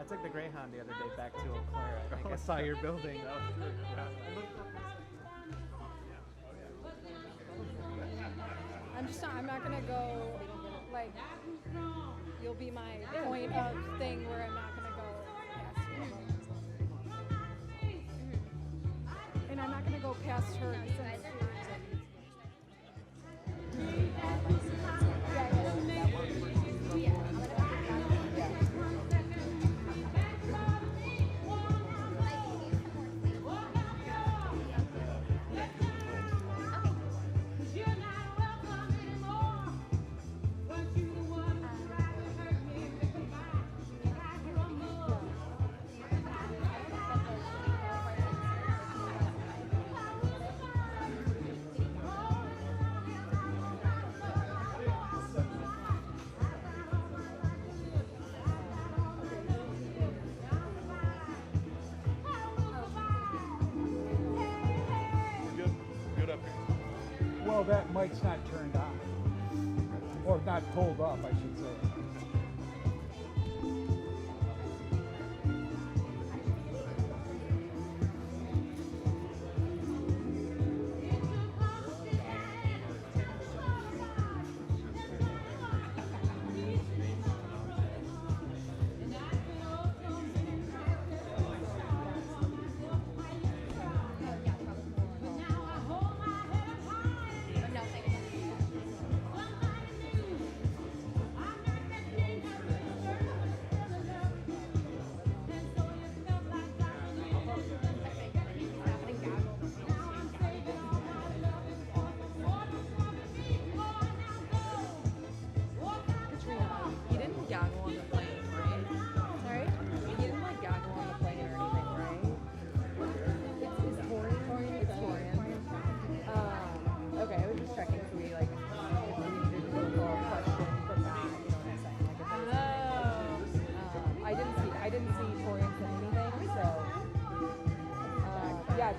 took the Greyhound the other day back to Eau Claire. I think I saw your building. That was good. Yeah. I'm not gonna go, like, you'll be my point of thing where I'm not gonna go past you. And I'm not gonna go past her. Good up here. Well, that mic's not turned on. Or not pulled up, I should say.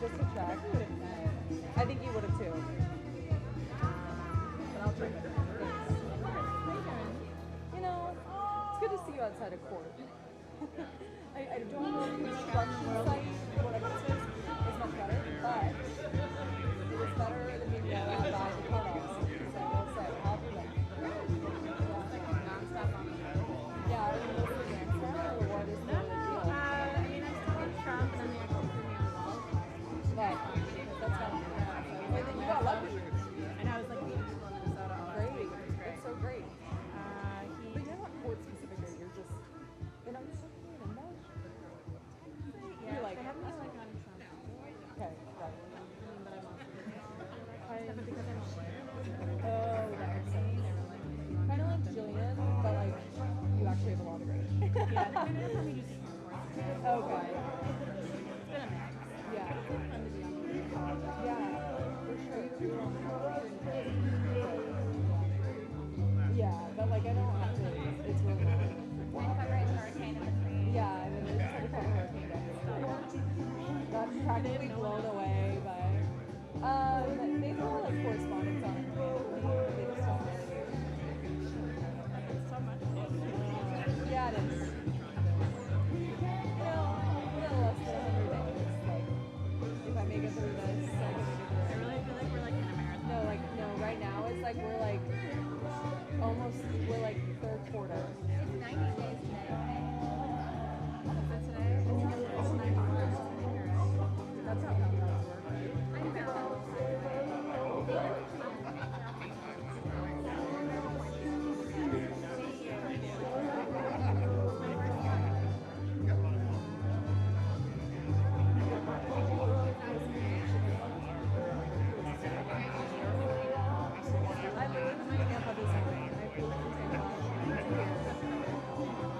Just to check. I think you would have too. But I'll try. You know, it's good to see you outside of court. I don't know if the construction site, whatever it is much better, but it was better than being yelled at by the cutoffs. So I will say, I'll be like, nonstop on the road. Yeah, are you mostly Vance now, or what is the deal? I mean, I still like Trump, and then they actually threw me on the wall. But that's kind of you got lucky. And I was like meeting people in Minnesota all last week, which is great. It's so great. But you're not court specifically. You're just, you know, you're so clean and nice. Yeah, You're like, they have me like on Trump. okay, right. But I'm also because I'm shit. Oh, that's kind of like Jillian, but like you actually have a lot of grades. Yeah, they're going to let me do senior course. Okay. It's been a mix. Yeah. Fun to be on the Yeah, for sure. Yeah, but like I don't have to. It's really not. hurricane in between. Yeah, and then there's just like a couple hurricane days. That's practically blown away, but they have like correspondence on it. They just don't marry. It's so much. Yeah, it is. You know, a little less than 100 days. Like, if I make it through this, I can make it through. I really feel like we're like in a marathon. No, right now it's like we're like third quarter. It's 90 days today. Is it today? It's 90 days. That's how countdowns work, right? I know. I moved my grandpa this morning. I flew from Tampa to here.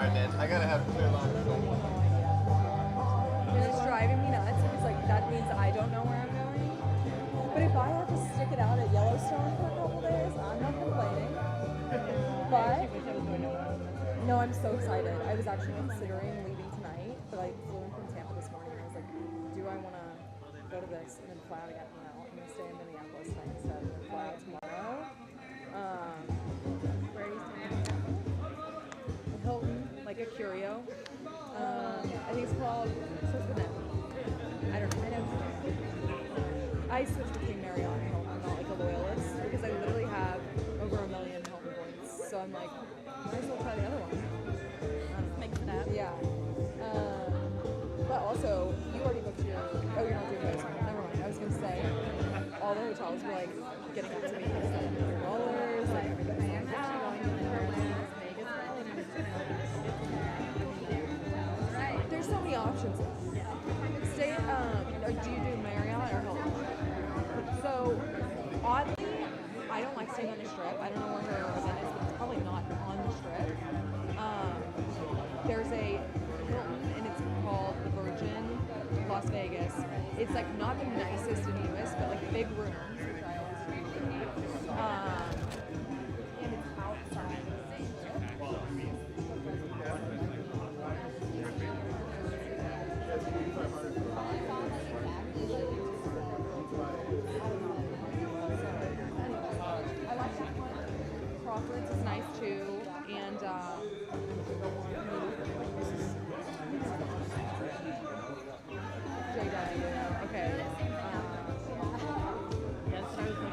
Alright, man. I gotta have clear line. And it's driving me nuts because like that means I don't know where I'm going. But if I have to stick it out at Yellowstone for a couple days, I'm not complaining. But no, I'm so excited. I was actually considering leaving tonight, but I flew in from Tampa this morning and I was like, do I want to go to this and then fly out again? No, I'm gonna stay in Minneapolis tonight instead and then fly out tomorrow. Where are you staying? Hilton, like a curio. I think it's called. Starts with an M. I don't know. I switched between Marriott and Hilton. I'm not like a loyalist because I literally have over 1 million Hilton points. So I'm like, might as well try the other one. I don't know. Mix it up. Yeah. But also, you already booked your. Oh, you're not doing this one. Never mind. I was gonna say, all the hotels were like getting up to me like $700. Like everything's I am like, actually going to Las Vegas. Right. there's so many options. Stay. Do you do Marriott or Hilton? So, oddly, I don't like staying on the Strip. I don't know where her event is, but it's probably not on the Strip. There's a Hilton, and it's called the Virgin Las Vegas. It's like not the nicest and newest, but like big rooms, which I always appreciate. And it's outside. I like that one. Crawford's is nice too, and okay.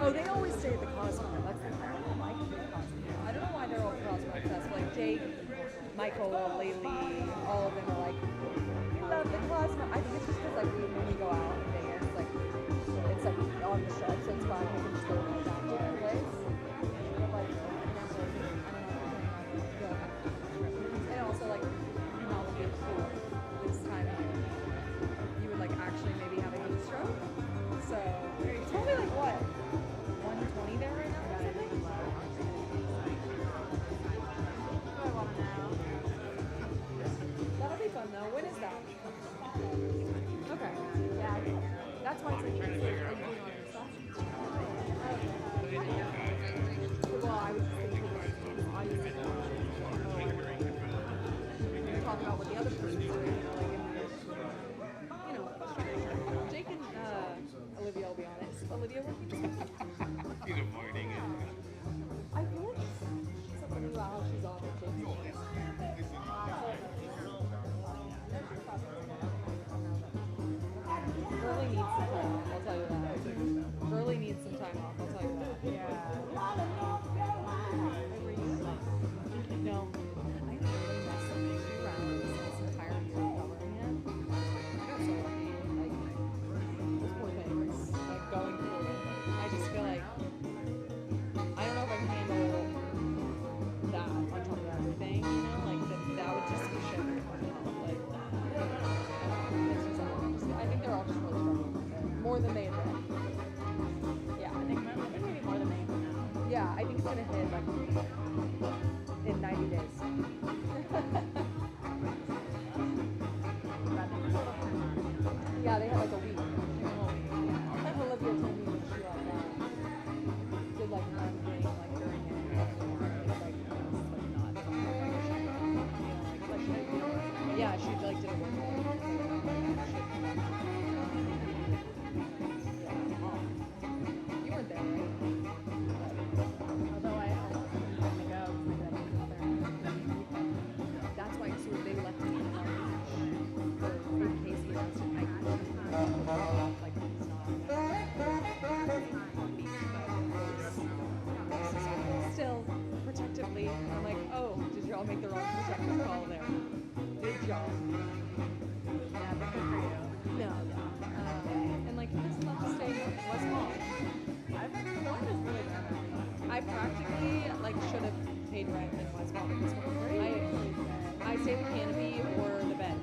Oh, they always stay at the Cosmo. That's the thing. I don't know why they're all Cosmo obsessed. Like Jake, Michael, Laylee, all of them are like, we love the Cosmo. I think it's just because like when we go out in Vegas, like it's like on the Strip, so it's fine. We can just go back to their place. But like, I don't know. And also like, Malibu this time of year, you would like actually maybe have a heat stroke. So it's probably like what, 120 there right now or something? I want to know. That'll be fun though. When is that? Okay. Yeah. That's why it's like do you know stuff? Well, I was just thinking like obviously talk about what the other person's doing, you know, like in you know, Jake and Olivia will be honest. Olivia working? Good morning. I feel like something about how she's on vacation. Burley needs some time off, I'll tell you that. Burley needs some time off, I'll tell you that. Yeah. No. I really messed up 2 rounds this entire year covering him. I got so lucky. Like, those poor things. Like, going through it. I just feel like I don't know if I can handle that on top of everything, you know? Like, that would just be shit for my mental health. Like, it's just, I think they're all just really struggling with it. More than they admit. Yeah. I think maybe more than they know. Yeah, I think it's gonna hit like in 90 days. Yeah, they had like a week. Olivia told me when she did like one thing like during it. Yeah, she like did a work. You weren't there, right? Although I almost didn't want to go because my dad was there. That's why so they left me in case he wants to hike. Like it's not. Still protectively, I'm like, oh, did y'all make the wrong protective call there? Did y'all? Yeah, but good for you. No. And like this left to stay in West Palm. I've been the one is really bad. I practically like should have paid rent in West Palm at this point. I stayed with Canopy or the bed.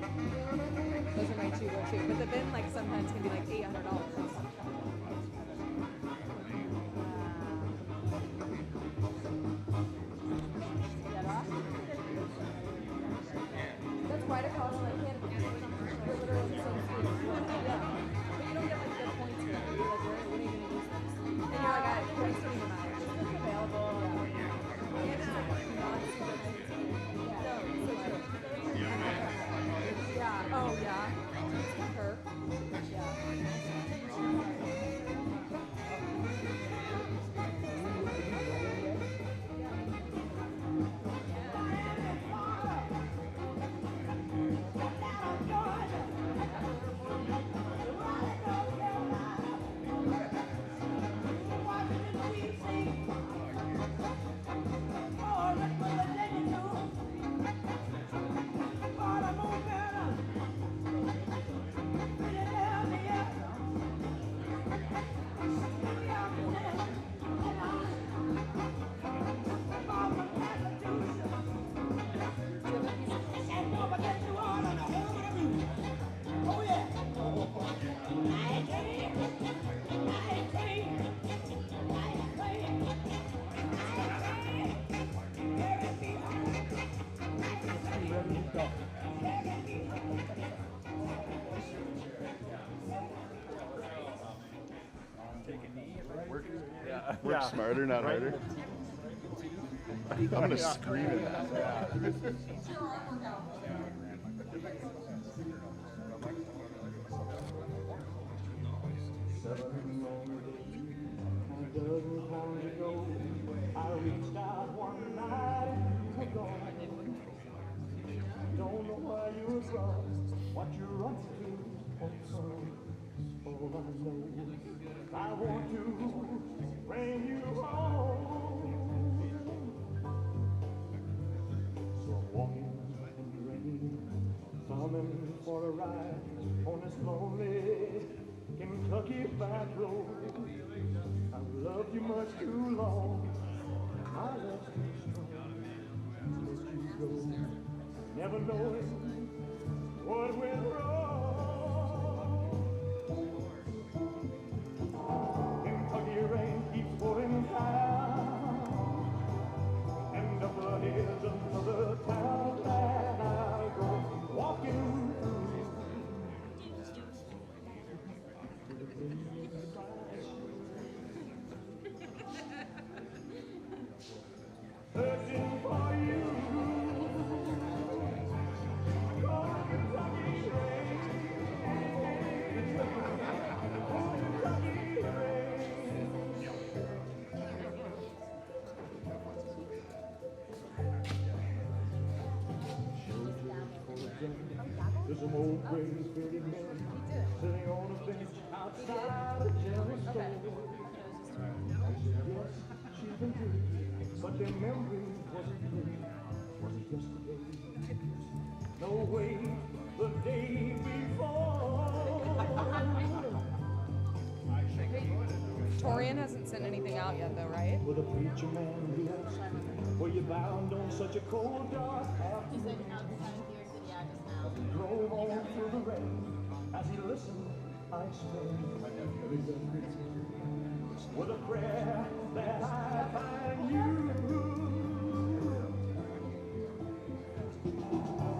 Those are my two go-to. But the bed like sometimes can be like $800. Boston, I can't. You're literally the same school. Yeah. But you don't get like good points for it. You're like, when are you gonna use this? And you're like, points don't even matter. It's just available. Yeah. And it's like not super nice. No, so true. Yeah. Oh yeah. Her. Yeah. Work Smarter, not harder. I'm gonna scream at that. I reached out one night and took on. Don't know where you're from, what you're up to, or from. All I know, I want to bring you home. So I'm walking in the rain, coming for a ride on this lonely Kentucky back road. I've loved you much too long, my love's too strong to let you go. Never knowing what went wrong. Kentucky rain keeps pouring down, and up ahead's another town that I'll go walking through. Searching for you. Oh, Kentucky rain. Oh, Kentucky rain. There's some old gray-bearded men sitting on a bench outside a general store. Yes, she's been good, but their memory wasn't good. Was it yesterday? No way, the day before. Torian hasn't sent anything out yet, though, right? With a preacher man who asked, were you bound on such a cold, dark afternoon? As he drove on through the rain, as he listened, I explained with a prayer that I find you.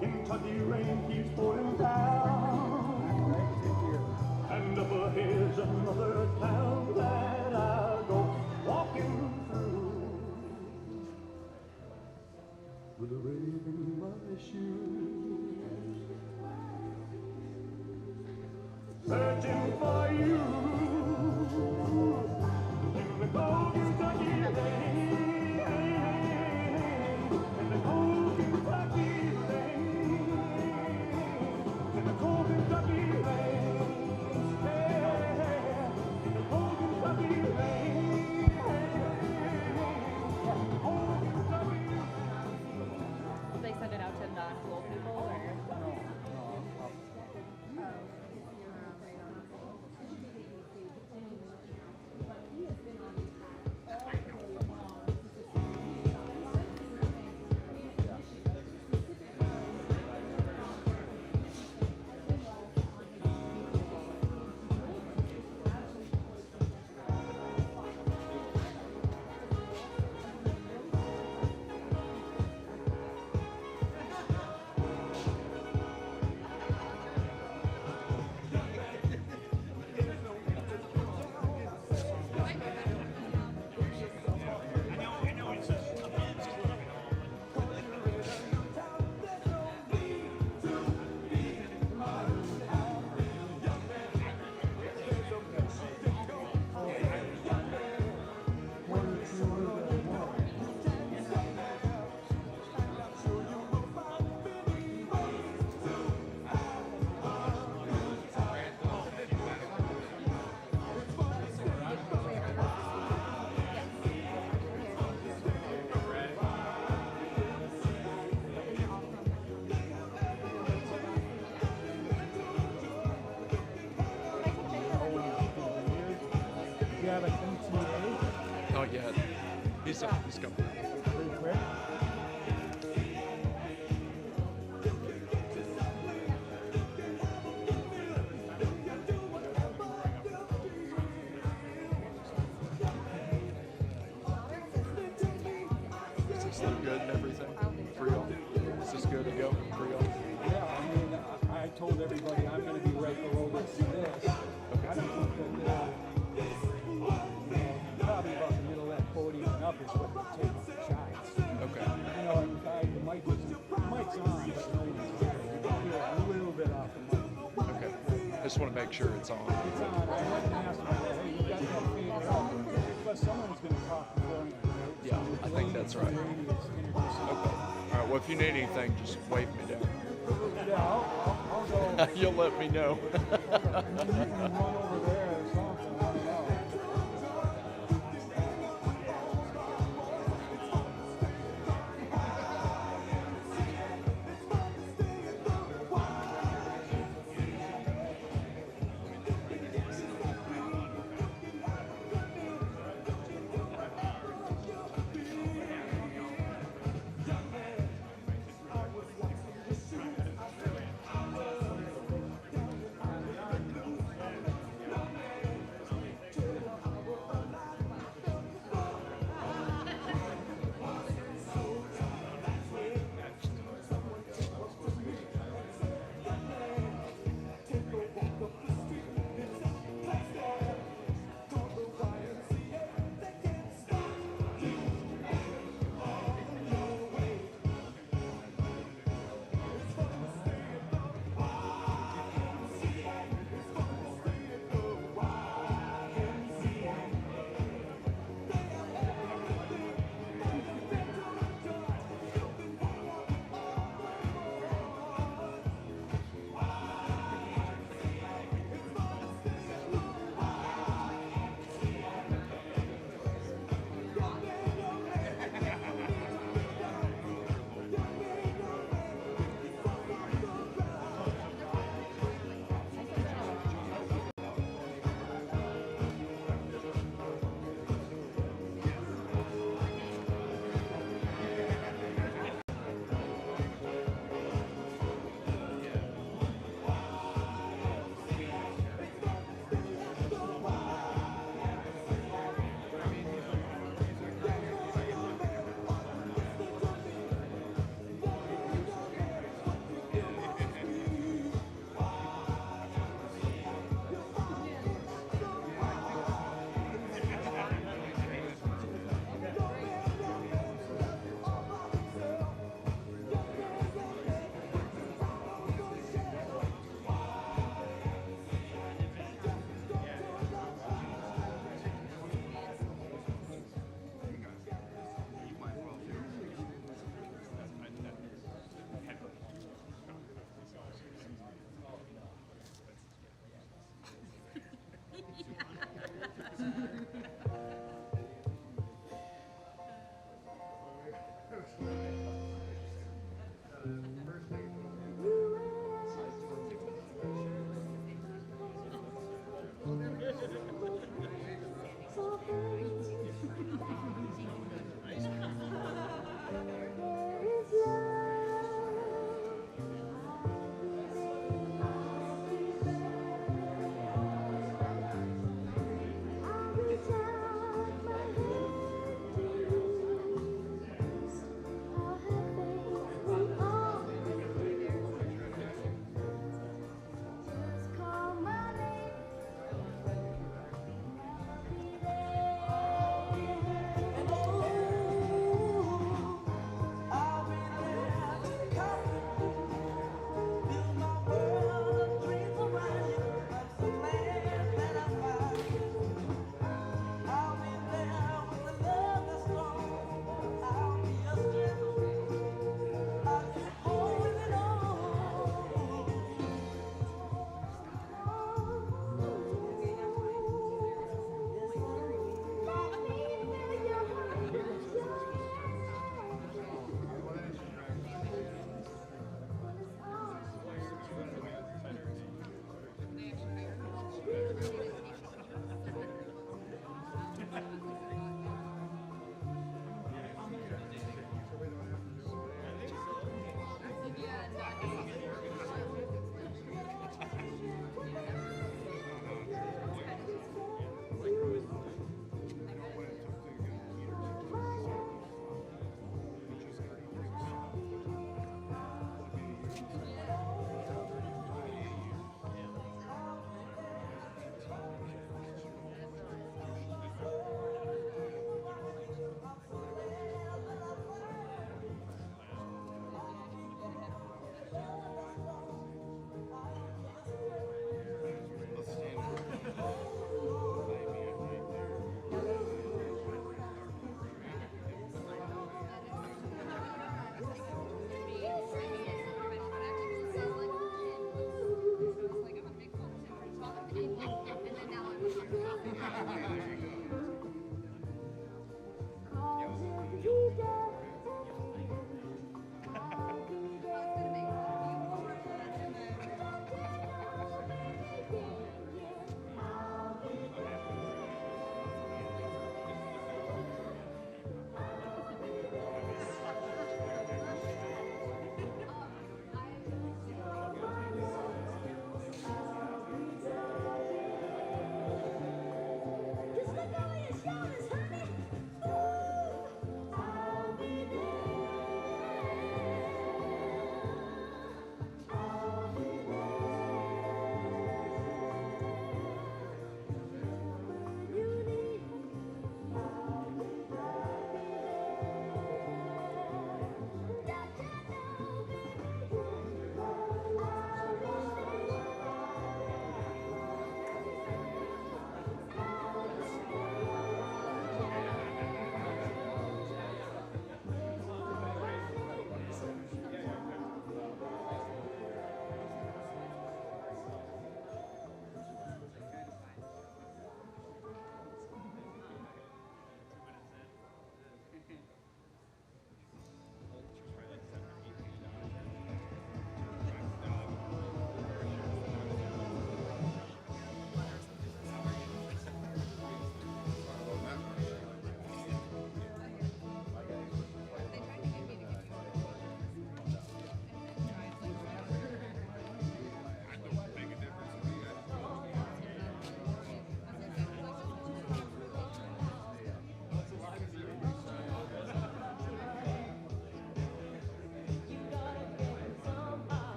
Kentucky rain keeps pouring down, and up ahead's another town that I'll go walking through with a rain in my shoes, searching for you in the cold Kentucky rain, in the cold Kentucky rain, in the cold Kentucky rain, in the cold Kentucky rain, cold Kentucky rain. Did they send it out to non-cool people, or? So he's coming. Pretty quick. Does this look good and everything for y'all? Is this good to go for y'all? Yeah, I mean, I told everybody I'm going to be right below this. I don't think that probably about the middle of that podium and up is what they take the shots. Okay. You know, the mic's on, but no one's here. You can hear a little bit off the mic. Okay. I just want to make sure it's on. It's on. I went and asked them, hey, you got that fader out? Plus, someone's going to talk beforehand, right? Yeah, I think that's right. Okay. All right. Well, if you need anything, just wave me down. Yeah, I'll go. You'll let me know. You can run over there or something. I don't know.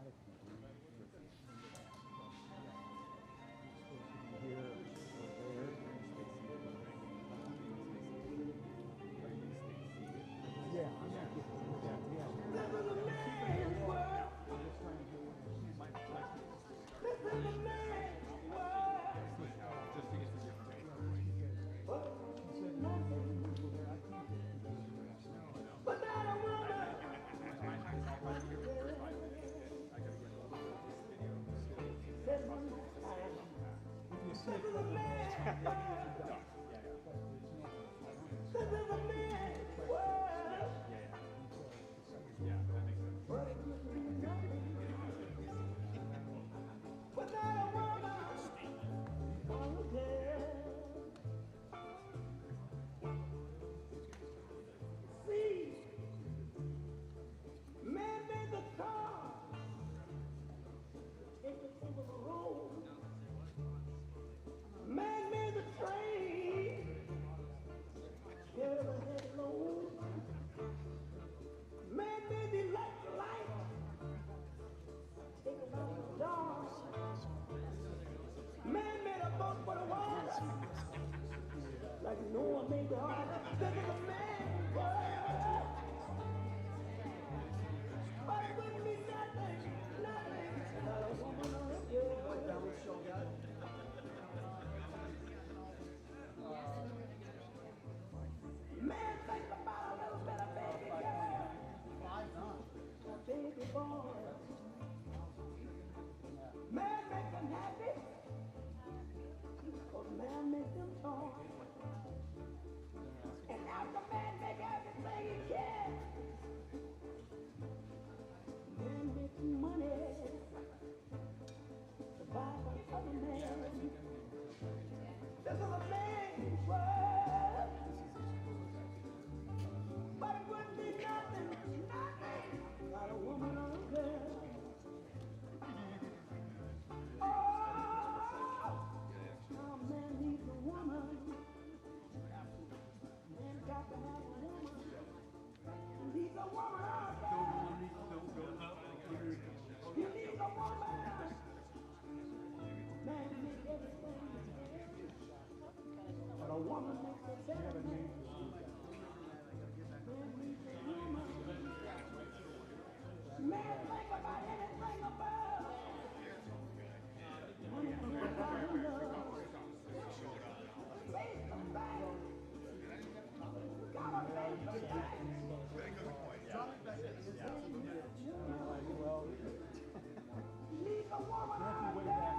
Yeah, I'm not getting that. Yeah. This is a man's world. This is a man's world. But not a woman. This is a man's world. This is a man's world. But it gives me nothing. But not a woman. Oh, yeah. See, man made the car. It was over the road. Man made the train. Carry the heavy load. Man made the electric light. Take about the dawn. Man made a boat for the water. Like Noah made the ark. This is a man's world. But it wouldn't be nothing, nothing. Not a woman on the girl. Man, think about a little bit of baby girl. Baby boy. Man, make them happy. Cause man make them talk. And after man make everything he can. Man make money to buy from other man. This is a man's world. But it wouldn't be nothing, nothing. Not a woman or a girl. Oh, now man needs a woman. Man got to have a woman. He needs a woman or a girl. He needs a woman. Man makes everything. But a woman makes a better man. Man needs a woman. Man think about anything above. Man think about love. Face the facts. Gotta face the facts. Needs a woman or a girl.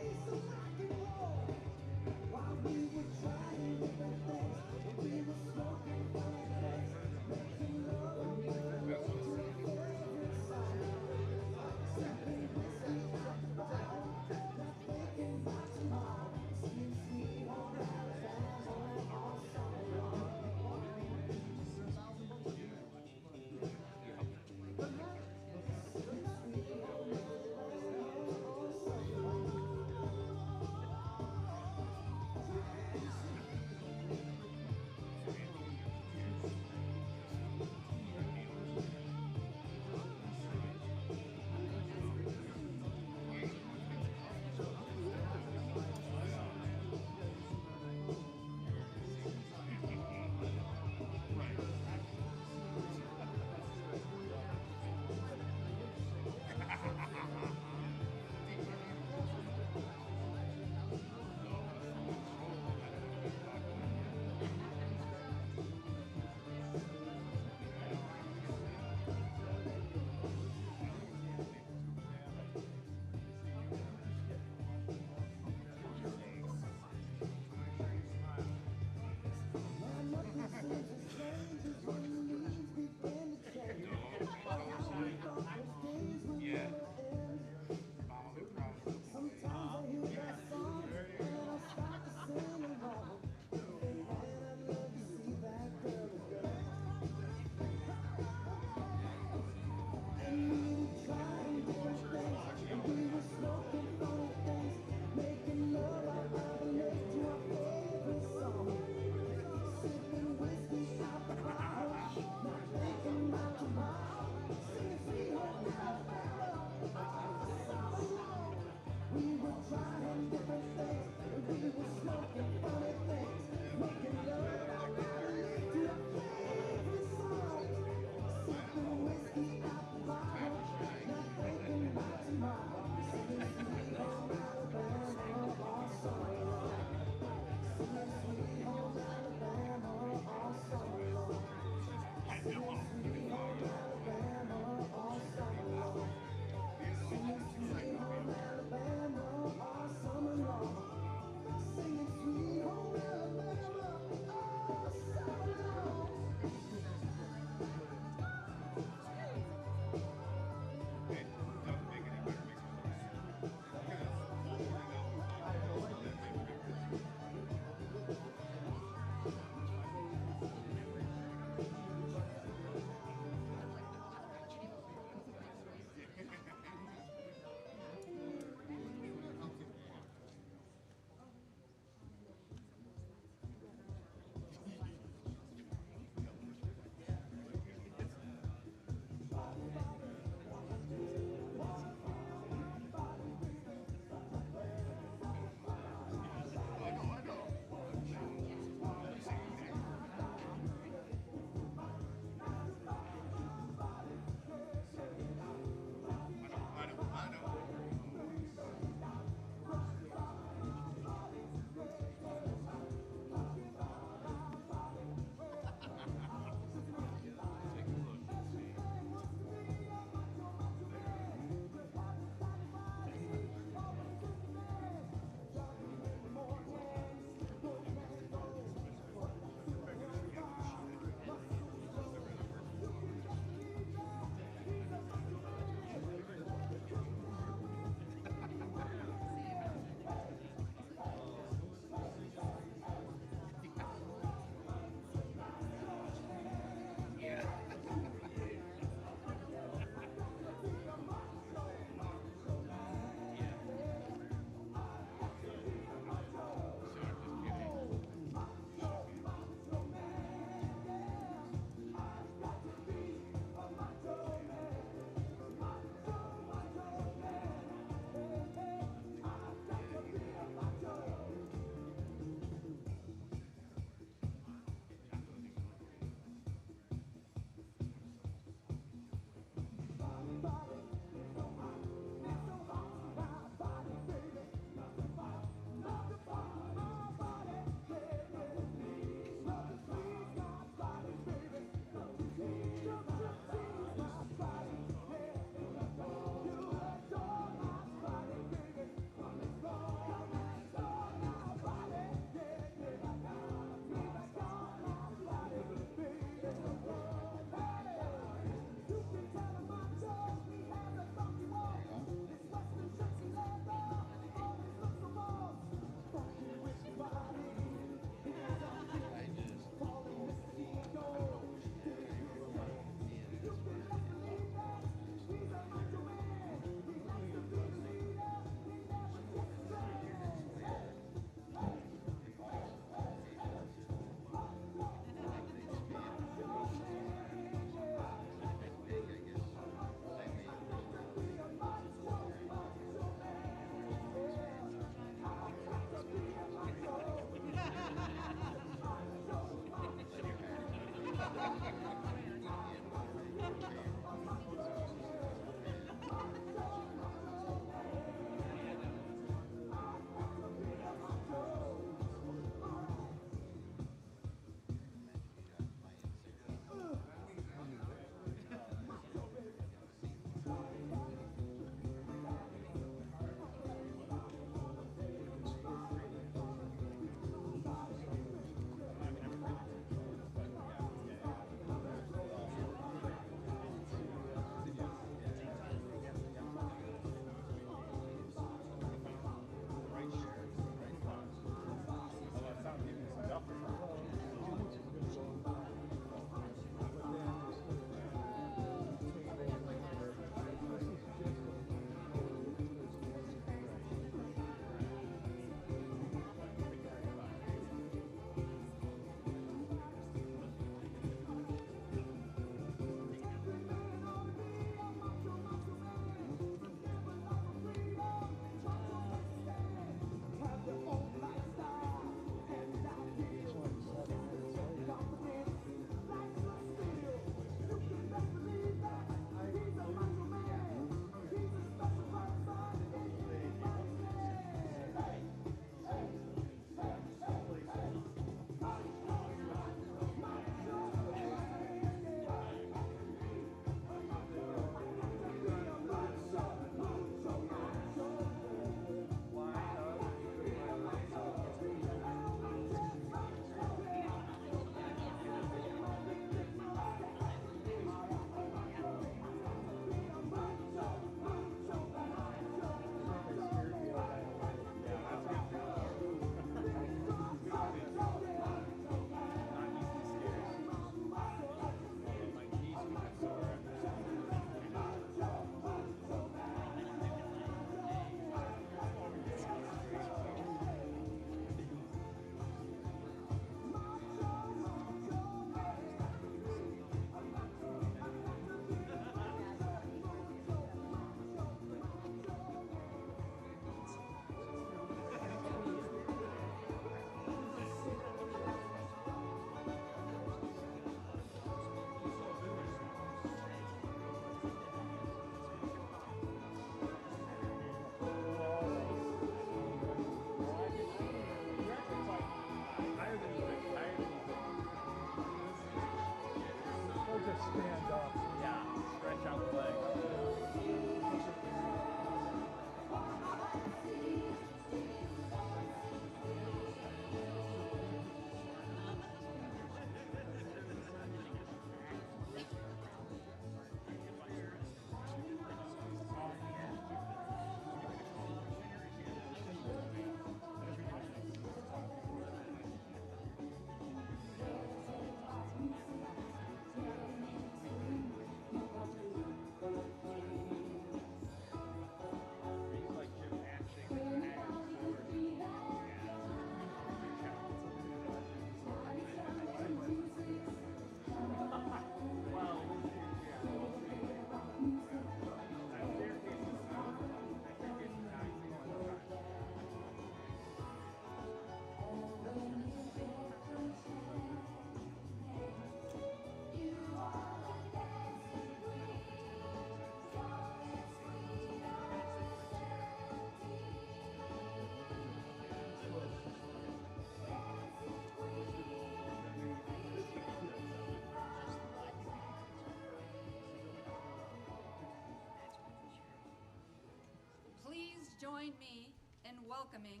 join me in welcoming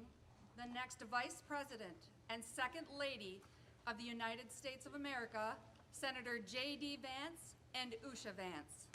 the next Vice President and Second Lady of the United States of America, Senator J.D. Vance and Usha Vance.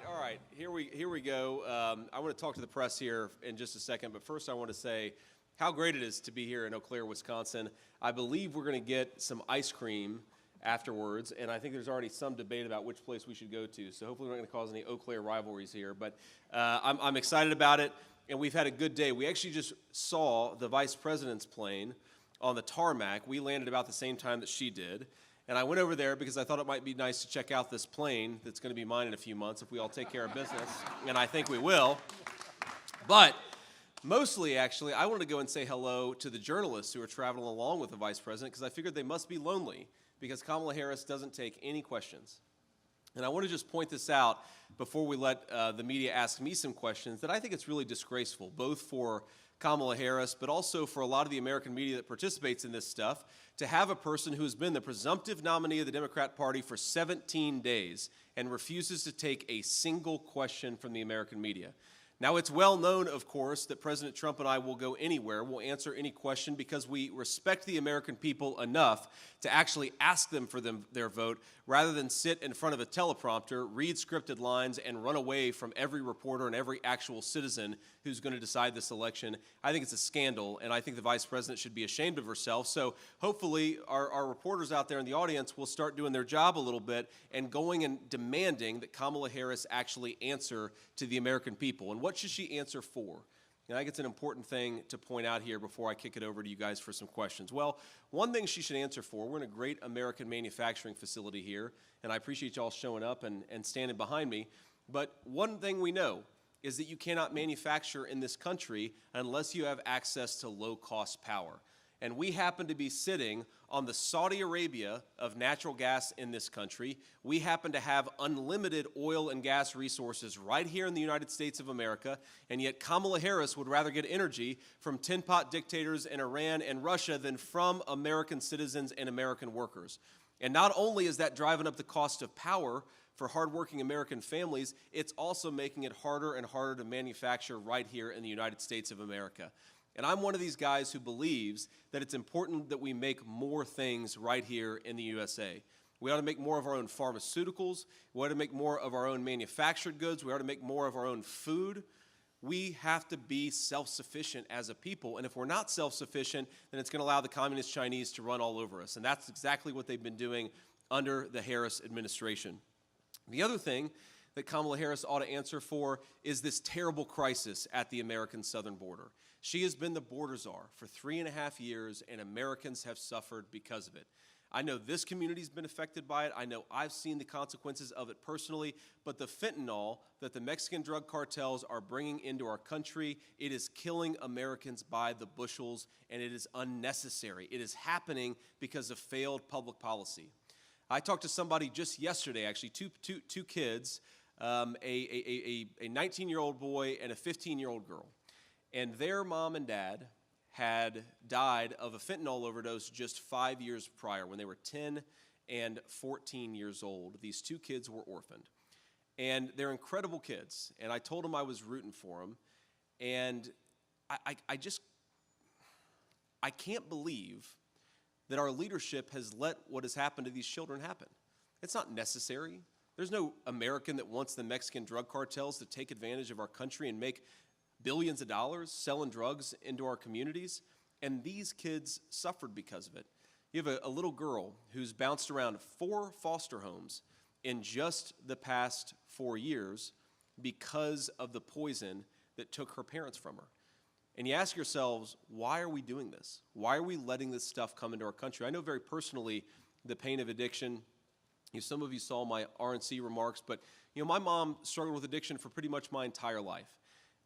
All right. Here we go. I want to talk to the press here in just a second, but first I want to say how great it is to be here in Eau Claire, Wisconsin. I believe we're going to get some ice cream afterwards, and I think there's already some debate about which place we should go to. So hopefully we're not going to cause any Eau Claire rivalries here. But I'm excited about it, and we've had a good day. We actually just saw the vice president's plane on the tarmac. We landed about the same time that she did. And I went over there because I thought it might be nice to check out this plane that's going to be mine in a few months if we all take care of business, and I think we will. But mostly, actually, I wanted to go and say hello to the journalists who are traveling along with the vice president because I figured they must be lonely because Kamala Harris doesn't take any questions. And I want to just point this out before we let the media ask me some questions that I think it's really disgraceful, both for Kamala Harris, but also for a lot of the American media that participates in this stuff, to have a person who has been the presumptive nominee of the Democrat Party for 17 days and refuses to take a single question from the American media. Now, it's well known, of course, that President Trump and I will go anywhere, we'll answer any question because we respect the American people enough to actually ask them for their vote rather than sit in front of a teleprompter, read scripted lines, and run away from every reporter and every actual citizen who's going to decide this election. I think it's a scandal, and I think the vice president should be ashamed of herself. So hopefully our reporters out there in the audience will start doing their job a little bit and going and demanding that Kamala Harris actually answer to the American people. And what should she answer for? And I think it's an important thing to point out here before I kick it over to you guys for some questions. Well, one thing she should answer for, we're in a great American manufacturing facility here, and I appreciate y'all showing up and standing behind me. But one thing we know is that you cannot manufacture in this country unless you have access to low-cost power. And we happen to be sitting on the Saudi Arabia of natural gas in this country. We happen to have unlimited oil and gas resources right here in the United States of America, and yet Kamala Harris would rather get energy from tin-pot dictators in Iran and Russia than from American citizens and American workers. And not only is that driving up the cost of power for hardworking American families, it's also making it harder and harder to manufacture right here in the United States of America. And I'm one of these guys who believes that it's important that we make more things right here in the USA. We ought to make more of our own pharmaceuticals. We ought to make more of our own manufactured goods. We ought to make more of our own food. We have to be self-sufficient as a people. And if we're not self-sufficient, then it's going to allow the communist Chinese to run all over us. And that's exactly what they've been doing under the Harris administration. The other thing that Kamala Harris ought to answer for is this terrible crisis at the American southern border. She has been the border czar for 3.5 years, and Americans have suffered because of it. I know this community's been affected by it. I know I've seen the consequences of it personally, but the fentanyl that the Mexican drug cartels are bringing into our country, it is killing Americans by the bushels, and it is unnecessary. It is happening because of failed public policy. I talked to somebody just yesterday, actually, two kids, a 19-year-old boy and a 15-year-old girl. And their mom and dad had died of a fentanyl overdose just 5 years prior when they were 10 and 14 years old. These two kids were orphaned. And they're incredible kids. And I told them I was rooting for them. And I can't believe that our leadership has let what has happened to these children happen. It's not necessary. There's no American that wants the Mexican drug cartels to take advantage of our country and make billions of dollars selling drugs into our communities, and these kids suffered because of it. You have a little girl who's bounced around 4 foster homes in just the past 4 years because of the poison that took her parents from her. And you ask yourselves, why are we doing this? Why are we letting this stuff come into our country? I know very personally the pain of addiction. Some of you saw my RNC remarks, but my mom struggled with addiction for pretty much my entire life.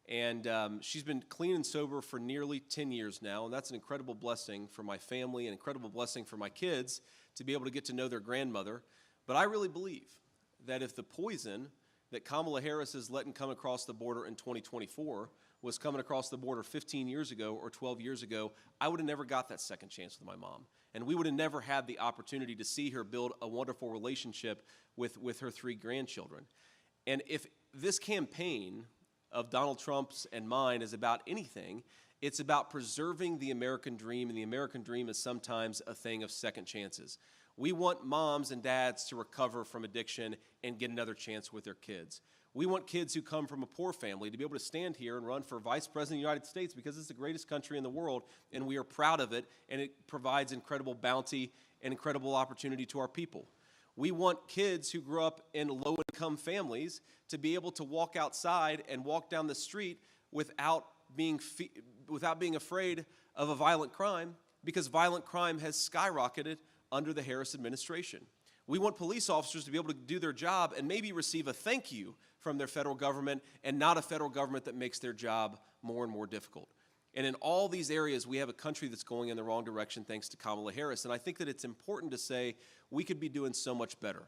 And she's been clean and sober for nearly 10 years now, and that's an incredible blessing for my family, an incredible blessing for my kids to be able to get to know their grandmother. But I really believe that if the poison that Kamala Harris is letting come across the border in 2024 was coming across the border 15 years ago or 12 years ago, I would have never got that second chance with my mom. And we would have never had the opportunity to see her build a wonderful relationship with her 3 grandchildren. And if this campaign of Donald Trump's and mine is about anything, it's about preserving the American dream, and the American dream is sometimes a thing of second chances. We want moms and dads to recover from addiction and get another chance with their kids. We want kids who come from a poor family to be able to stand here and run for Vice President of the United States because it's the greatest country in the world, and we are proud of it, and it provides incredible bounty and incredible opportunity to our people. We want kids who grew up in low-income families to be able to walk outside and walk down the street without being afraid of a violent crime, because violent crime has skyrocketed under the Harris administration. We want police officers to be able to do their job and maybe receive a thank you from their federal government, and not a federal government that makes their job more and more difficult. And in all these areas, we have a country that's going in the wrong direction thanks to Kamala Harris. And I think that it's important to say we could be doing so much better.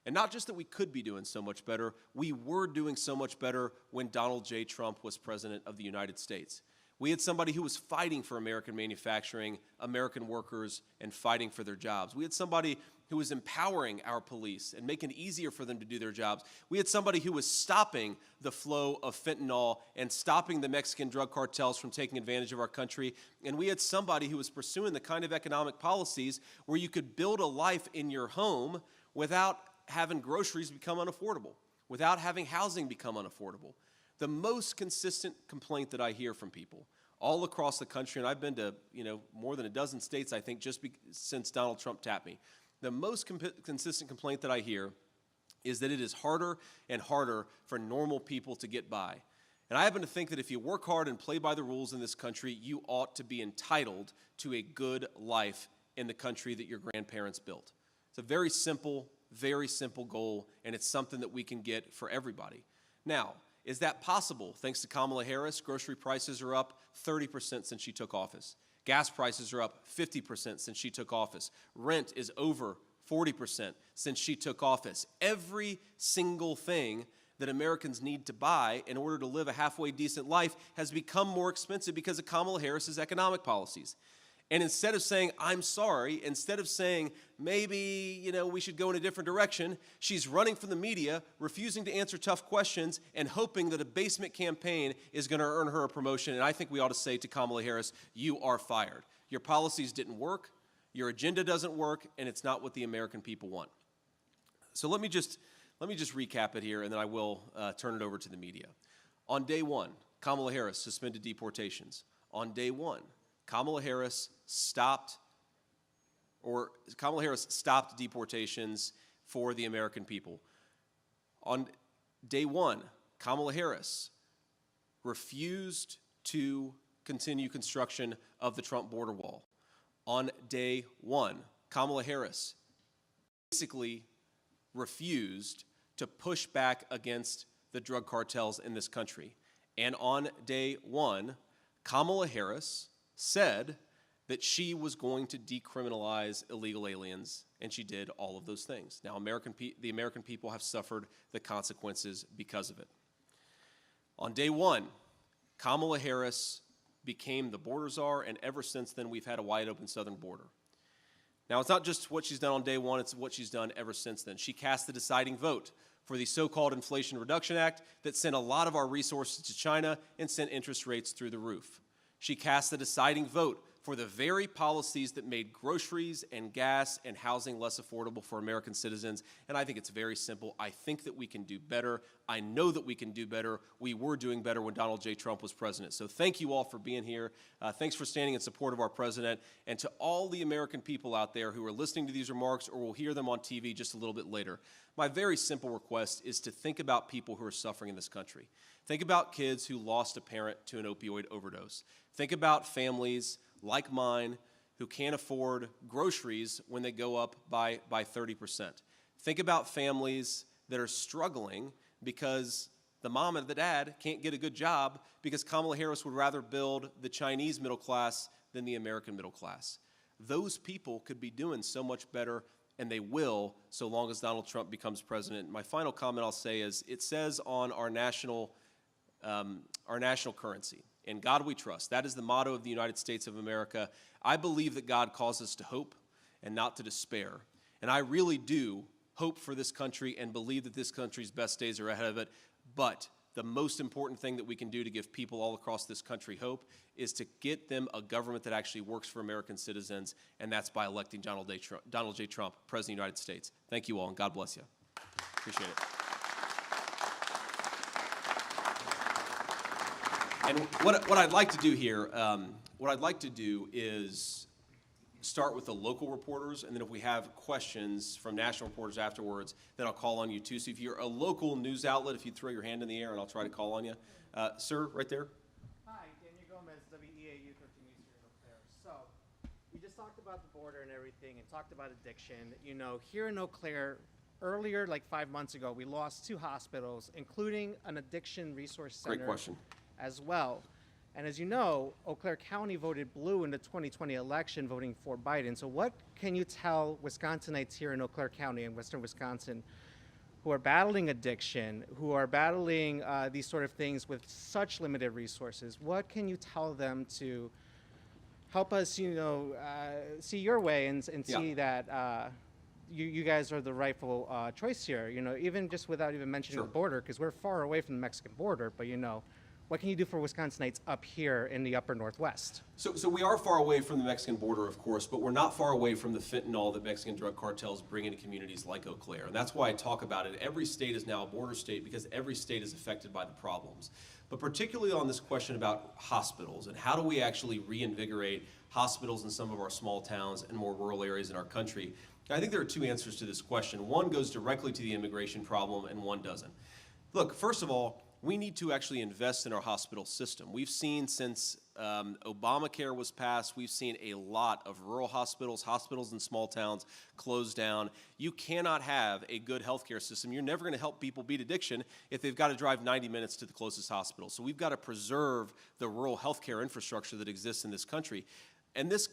And not just that we could be doing so much better, we were doing so much better when Donald J. Trump was president of the United States. We had somebody who was fighting for American manufacturing, American workers, and fighting for their jobs. We had somebody who was empowering our police and making it easier for them to do their jobs. We had somebody who was stopping the flow of fentanyl and stopping the Mexican drug cartels from taking advantage of our country. And we had somebody who was pursuing the kind of economic policies where you could build a life in your home without having groceries become unaffordable, without having housing become unaffordable. The most consistent complaint that I hear from people all across the country, and I've been to more than a dozen states, I think, since Donald Trump tapped me, the most consistent complaint that I hear is that it is harder and harder for normal people to get by. And I happen to think that if you work hard and play by the rules in this country, you ought to be entitled to a good life in the country that your grandparents built. It's a very simple goal, and it's something that we can get for everybody. Now, is that possible? Thanks to Kamala Harris, grocery prices are up 30% since she took office. Gas prices are up 50% since she took office. Rent is over 40% since she took office. Every single thing that Americans need to buy in order to live a halfway decent life has become more expensive because of Kamala Harris's economic policies. And instead of saying, I'm sorry, instead of saying, maybe, we should go in a different direction, she's running from the media, refusing to answer tough questions, and hoping that a basement campaign is going to earn her a promotion. And I think we ought to say to Kamala Harris, you are fired. Your policies didn't work, your agenda doesn't work, and it's not what the American people want. So let me just recap it here, and then I will turn it over to the media. On day one, Kamala Harris suspended deportations. On day one, Kamala Harris stopped deportations for the American people. On day one, Kamala Harris refused to continue construction of the Trump border wall. On day one, Kamala Harris basically refused to push back against the drug cartels in this country. And on day one, Kamala Harris said that she was going to decriminalize illegal aliens, and she did all of those things. Now, the American people have suffered the consequences because of it. On day one, Kamala Harris became the border czar, and ever since then, we've had a wide open southern border. Now, it's not just what she's done on day one, it's what she's done ever since then. She cast the deciding vote for the so-called Inflation Reduction Act that sent a lot of our resources to China and sent interest rates through the roof. She cast the deciding vote for the very policies that made groceries and gas and housing less affordable for American citizens. And I think it's very simple. I think that we can do better. I know that we can do better. We were doing better when Donald J. Trump was president. So thank you all for being here. Thanks for standing in support of our president. And to all the American people out there who are listening to these remarks or will hear them on TV just a little bit later, my very simple request is to think about people who are suffering in this country. Think about kids who lost a parent to an opioid overdose. Think about families like mine who can't afford groceries when they go up by 30%. Think about families that are struggling because the mom and the dad can't get a good job because Kamala Harris would rather build the Chinese middle class than the American middle class. Those people could be doing so much better, and they will, so long as Donald Trump becomes president. My final comment I'll say is, it says on our national currency, "In God we trust." That is the motto of the United States of America. I believe that God calls us to hope and not to despair. And I really do hope for this country and believe that this country's best days are ahead of it. But the most important thing that we can do to give people all across this country hope is to get them a government that actually works for American citizens, and that's by electing Donald J. Trump, President of the United States. Thank you all, and God bless you. Appreciate it. And what I'd like to do here, is start with the local reporters, and then if we have questions from national reporters afterwards, then I'll call on you too. So if you're a local news outlet, if you throw your hand in the air, and I'll try to call on you. Sir, right there. Hi, Daniel Gomez, WEAU 13 News here in Eau Claire. So, we just talked about the border and everything and talked about addiction. You know, here in Eau Claire, earlier, like 5 months ago, we lost 2 hospitals, including an addiction resource center. Great question. As well. And as you know, Eau Claire County voted blue in the 2020 election, voting for Biden. So what can you tell Wisconsinites here in Eau Claire County in western Wisconsin who are battling addiction, who are battling these sort of things with such limited resources? What can you tell them to help us, you know, see your way and see that you guys are the rightful choice here, you know, even just without even mentioning the border, because we're far away from the Mexican border, but you know, what can you do for Wisconsinites up here in the upper Northwest? So we are far away from the Mexican border, of course, but we're not far away from the fentanyl that Mexican drug cartels bring into communities like Eau Claire. And that's why I talk about it. Every state is now a border state because every state is affected by the problems. But particularly on this question about hospitals and how do we actually reinvigorate hospitals in some of our small towns and more rural areas in our country, I think there are 2 answers to this question. One goes directly to the immigration problem and one doesn't. Look, first of all, we need to actually invest in our hospital system. We've seen since Obamacare was passed, we've seen a lot of rural hospitals, hospitals in small towns close down. You cannot have a good healthcare system. You're never going to help people beat addiction if they've got to drive 90 minutes to the closest hospital. So we've got to preserve the rural healthcare infrastructure that exists in this country. And this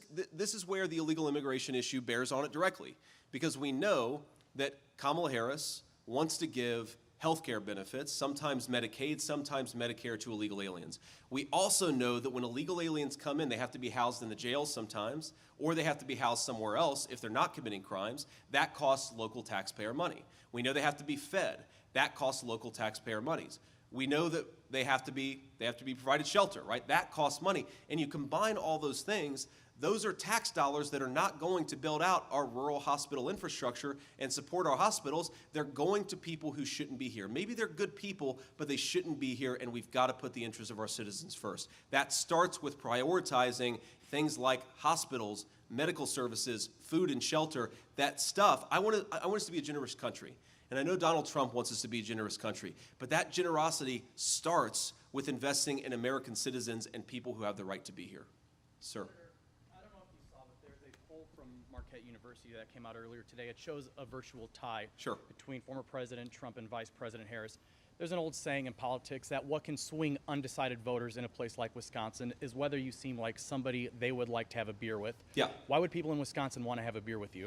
is where the illegal immigration issue bears on it directly, because we know that Kamala Harris wants to give healthcare benefits, sometimes Medicaid, sometimes Medicare to illegal aliens. We also know that when illegal aliens come in, they have to be housed in the jails sometimes, or they have to be housed somewhere else if they're not committing crimes. That costs local taxpayer money. We know they have to be fed. That costs local taxpayer monies. We know that they have to be provided shelter, right? That costs money. And you combine all those things, those are tax dollars that are not going to build out our rural hospital infrastructure and support our hospitals. They're going to people who shouldn't be here. Maybe they're good people, but they shouldn't be here, and we've got to put the interests of our citizens first. That starts with prioritizing things like hospitals, medical services, food and shelter, that stuff. I want us to be a generous country. And I know Donald Trump wants us to be a generous country, but that generosity starts with investing in American citizens and people who have the right to be here. Sir. I don't know if you saw, but there's a poll from Marquette University that came out earlier today. It shows a virtual tie between former President Trump and Vice President Harris. There's an old saying in politics that what can swing undecided voters in a place like Wisconsin is whether you seem like somebody they would like to have a beer with. Yeah. Why would people in Wisconsin want to have a beer with you?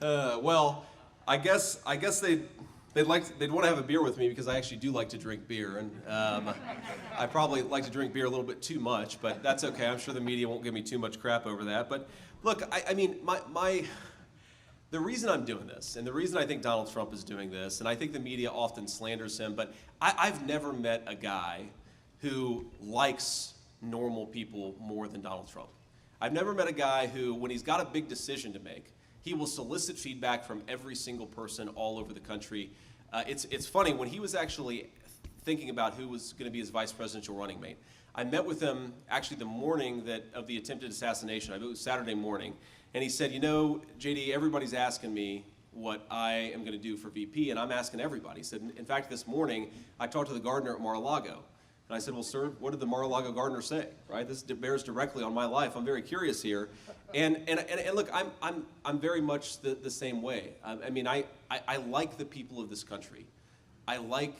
Well, I guess they'd want to have a beer with me because I actually do like to drink beer, and I probably like to drink beer a little bit too much, but that's okay. I'm sure the media won't give me too much crap over that. But look, I mean, the reason I'm doing this, and the reason I think Donald Trump is doing this, and I think the media often slanders him, but I've never met a guy who likes normal people more than Donald Trump. I've never met a guy who, when he's got a big decision to make, he will solicit feedback from every single person all over the country. It's funny, when he was actually thinking about who was going to be his vice presidential running mate, I met with him actually the morning of the attempted assassination. I think it was Saturday morning. And he said, you know, JD, everybody's asking me what I am going to do for VP, and I'm asking everybody. He said, in fact, this morning, I talked to the gardener at Mar-a-Lago. And I said, well, sir, what did the Mar-a-Lago gardener say, right? This bears directly on my life. I'm very curious here. And look, I'm very much the same way. I mean, I like the people of this country. I like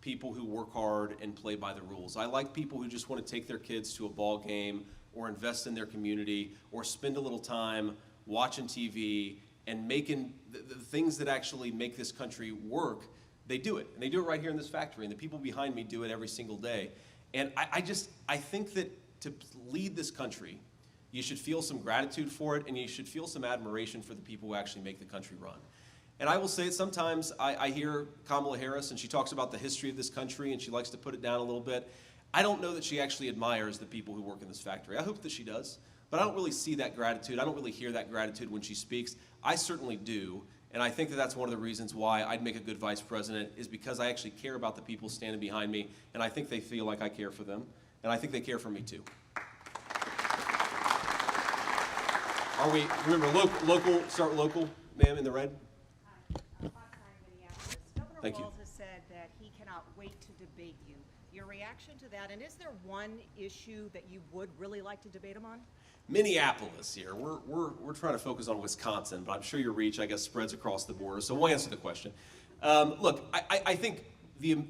people who work hard and play by the rules. I like people who just want to take their kids to a ball game or invest in their community or spend a little time watching TV and making the things that actually make this country work. They do it, and they do it right here in this factory, and the people behind me do it every single day. And I think that to lead this country, you should feel some gratitude for it, and you should feel some admiration for the people who actually make the country run. And I will say sometimes I hear Kamala Harris, and she talks about the history of this country, and she likes to put it down a little bit. I don't know that she actually admires the people who work in this factory. I hope that she does, but I don't really see that gratitude. I don't really hear that gratitude when she speaks. I certainly do, and I think that that's one of the reasons why I'd make a good vice president, is because I actually care about the people standing behind me, and I think they feel like I care for them, and I think they care for me too. Are we, remember, local, start local, ma'am, in the red? Thank you. Governor Walz has said that he cannot wait to debate you. Your reaction to that, and is there one issue that you would really like to debate him on? Minneapolis here. We're trying to focus on Wisconsin, but I'm sure your reach, I guess, spreads across the border, so we'll answer the question. Look, I think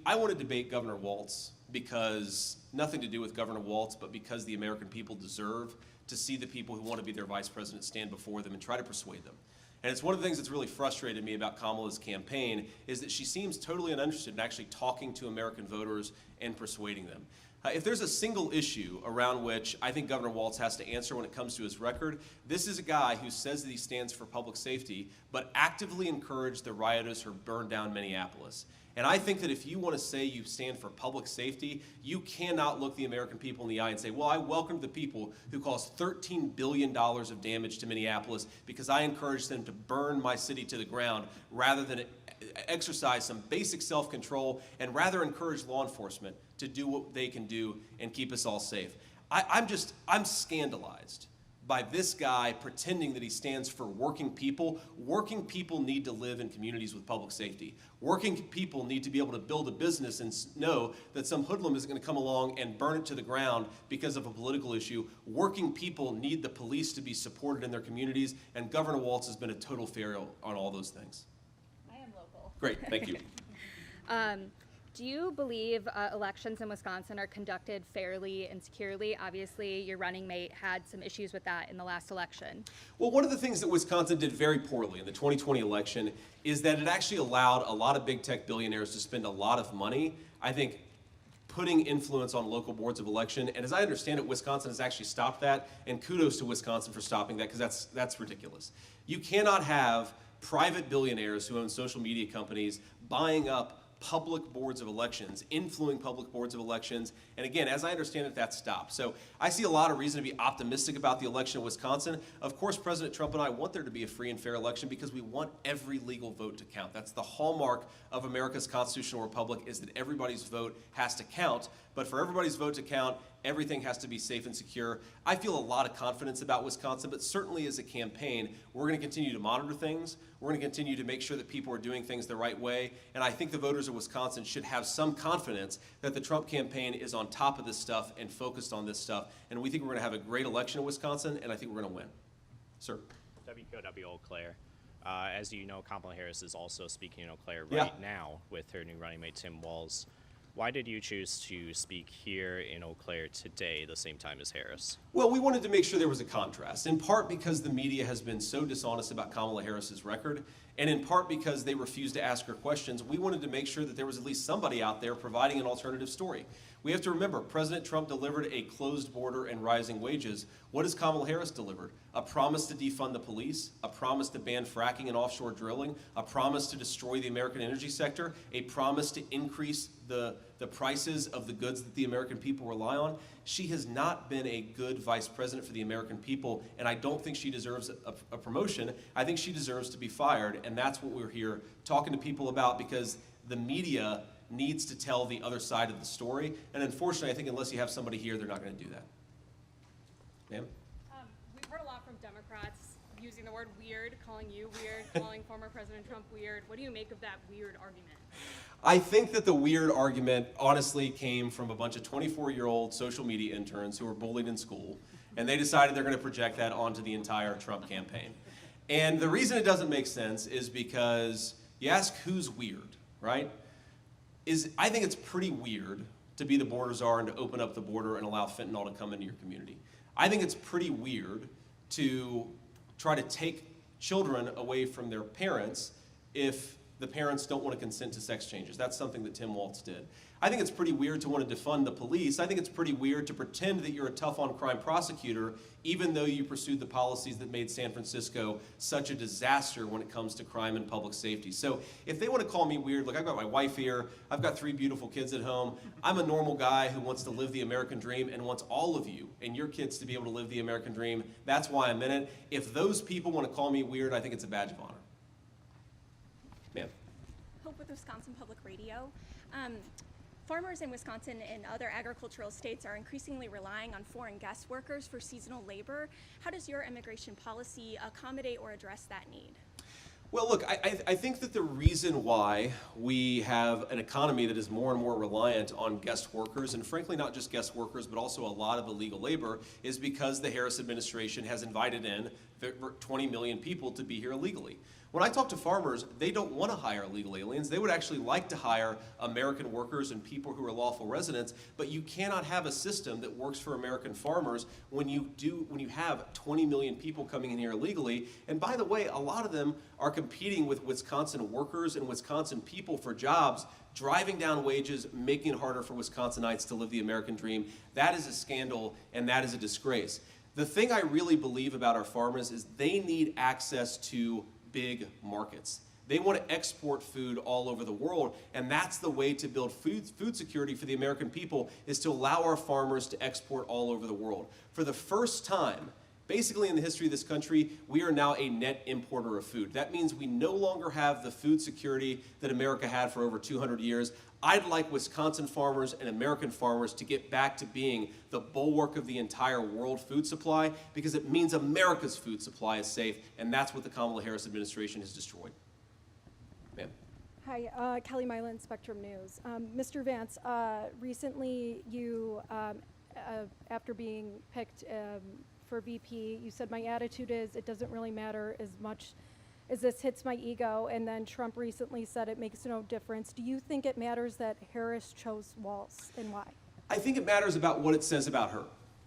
I want to debate Governor Walz because, nothing to do with Governor Walz, but because the American people deserve to see the people who want to be their vice president stand before them and try to persuade them. And it's one of the things that's really frustrated me about Kamala's campaign, is that she seems totally uninterested in actually talking to American voters and persuading them. If there's a single issue around which I think Governor Walz has to answer when it comes to his record, this is a guy who says that he stands for public safety, but actively encouraged the rioters who burned down Minneapolis. And I think that if you want to say you stand for public safety, you cannot look the American people in the eye and say, well, I welcome the people who caused $13 billion of damage to Minneapolis because I encouraged them to burn my city to the ground, rather than exercise some basic self-control and rather encourage law enforcement to do what they can do and keep us all safe. I'm scandalized by this guy pretending that he stands for working people. Working people need to live in communities with public safety. Working people need to be able to build a business and know that some hoodlum isn't going to come along and burn it to the ground because of a political issue. Working people need the police to be supported in their communities, and Governor Walz has been a total failure on all those things. I am local. Great, thank you. Do you believe elections in Wisconsin are conducted fairly and securely? Obviously, your running mate had some issues with that in the last election. Well, one of the things that Wisconsin did very poorly in the 2020 election is that it actually allowed a lot of big tech billionaires to spend a lot of money, I think, putting influence on local boards of election. And as I understand it, Wisconsin has actually stopped that, and kudos to Wisconsin for stopping that, because that's ridiculous. You cannot have private billionaires who own social media companies buying up public boards of elections, influencing public boards of elections, and again, as I understand it, that stopped. So I see a lot of reason to be optimistic about the election in Wisconsin. Of course, President Trump and I want there to be a free and fair election because we want every legal vote to count. That's the hallmark of America's constitutional republic, is that everybody's vote has to count, but for everybody's vote to count, everything has to be safe and secure. I feel a lot of confidence about Wisconsin, but certainly as a campaign, we're going to continue to monitor things. We're going to continue to make sure that people are doing things the right way. And I think the voters of Wisconsin should have some confidence that the Trump campaign is on top of this stuff and focused on this stuff. And we think we're going to have a great election in Wisconsin, and I think we're going to win. Sir. WKOW Eau Claire. As you know, Kamala Harris is also speaking in Eau Claire right now with her new running mate, Tim Walz. Why did you choose to speak here in Eau Claire today, the same time as Harris? Well, we wanted to make sure there was a contrast, in part because the media has been so dishonest about Kamala Harris's record, and in part because they refused to ask her questions. We wanted to make sure that there was at least somebody out there providing an alternative story. We have to remember, President Trump delivered a closed border and rising wages. What has Kamala Harris delivered? A promise to defund the police, a promise to ban fracking and offshore drilling, a promise to destroy the American energy sector, a promise to increase the prices of the goods that the American people rely on. She has not been a good vice president for the American people, and I don't think she deserves a promotion. I think she deserves to be fired, and that's what we're here talking to people about, because the media needs to tell the other side of the story, and unfortunately, I think unless you have somebody here, they're not going to do that. Ma'am? We've heard a lot from Democrats using the word weird, calling you weird, calling former President Trump weird. What do you make of that weird argument? I think that the weird argument honestly came from a bunch of 24-year-old social media interns who were bullied in school And they decided they're going to project that onto the entire Trump campaign. And the reason it doesn't make sense is because you ask who's weird, right? I think it's pretty weird to be the border czar and to open up the border and allow fentanyl to come into your community. I think it's pretty weird to try to take children away from their parents if the parents don't want to consent to sex changes. That's something that Tim Walz did. I think it's pretty weird to want to defund the police. I think it's pretty weird to pretend that you're a tough-on-crime prosecutor, even though you pursued the policies that made San Francisco such a disaster when it comes to crime and public safety. So if they want to call me weird, look, I've got my wife here, I've got 3 beautiful kids at home, I'm a normal guy who wants to live the American dream and wants all of you and your kids to be able to live the American dream. That's why I'm in it. If those people want to call me weird, I think it's a badge of honor. Ma'am. Hope with Wisconsin Public Radio. Farmers in Wisconsin and other agricultural states are increasingly relying on foreign guest workers for seasonal labor. How does your immigration policy accommodate or address that need? Well, look, I think that the reason why we have an economy that is more and more reliant on guest workers, and frankly not just guest workers, but also a lot of illegal labor, is because the Harris administration has invited in 20 million people to be here illegally. When I talk to farmers, they don't want to hire illegal aliens. They would actually like to hire American workers and people who are lawful residents, but you cannot have a system that works for American farmers when you have 20 million people coming in here illegally. And by the way, a lot of them are competing with Wisconsin workers and Wisconsin people for jobs, driving down wages, making it harder for Wisconsinites to live the American dream. That is a scandal, and that is a disgrace. The thing I really believe about our farmers is they need access to big markets. They want to export food all over the world, and that's the way to build food security for the American people, is to allow our farmers to export all over the world. For the first time, basically in the history of this country, we are now a net importer of food. That means we no longer have the food security that America had for over 200 years. I'd like Wisconsin farmers and American farmers to get back to being the bulwark of the entire world food supply, because it means America's food supply is safe, and that's what the Kamala Harris administration has destroyed. Ma'am. Hi, Kelly Mylan, Spectrum News. Mr. Vance, recently you, after being picked for VP, you said my attitude is it doesn't really matter as much as this hits my ego, and then Trump recently said it makes no difference. Do you think it matters that Harris chose Walz, and why? I think it matters about what it says about her,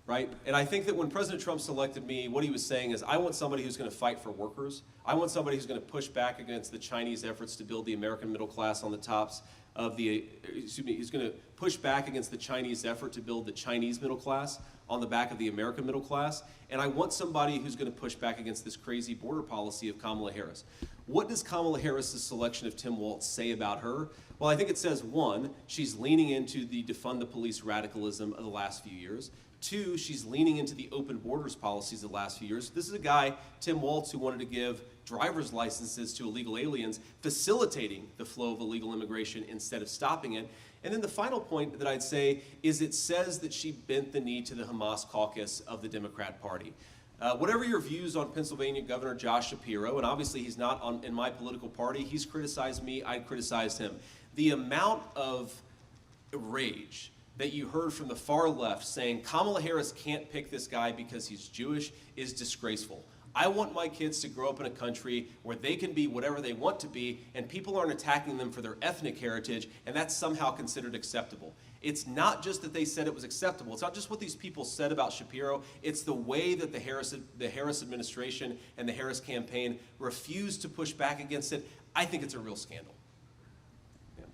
right? And I think that when President Trump selected me, what he was saying is, I want somebody who's going to fight for workers. I want somebody who's going to push back against the Chinese efforts to build the American middle class on the tops of the, he's going to push back against the Chinese effort to build the Chinese middle class on the back of the American middle class. And I want somebody who's going to push back against this crazy border policy of Kamala Harris. What does Kamala Harris's selection of Tim Walz say about her? Well, I think it says, 1, she's leaning into the defund the police radicalism of the last few years. 2, she's leaning into the open borders policies of the last few years. This is a guy, Tim Walz, who wanted to give driver's licenses to illegal aliens, facilitating the flow of illegal immigration instead of stopping it. And then the final point that I'd say is it says that she bent the knee to the Hamas caucus of the Democrat Party. Whatever your views on Pennsylvania Governor Josh Shapiro, and obviously he's not in my political party, he's criticized me, I criticized him. The amount of rage that you heard from the far left saying Kamala Harris can't pick this guy because he's Jewish is disgraceful. I want my kids to grow up in a country where they can be whatever they want to be, and people aren't attacking them for their ethnic heritage, and that's somehow considered acceptable. It's not just that they said it was acceptable. It's not just what these people said about Shapiro. It's the way that the Harris administration and the Harris campaign refused to push back against it. I think it's a real scandal. Yeah.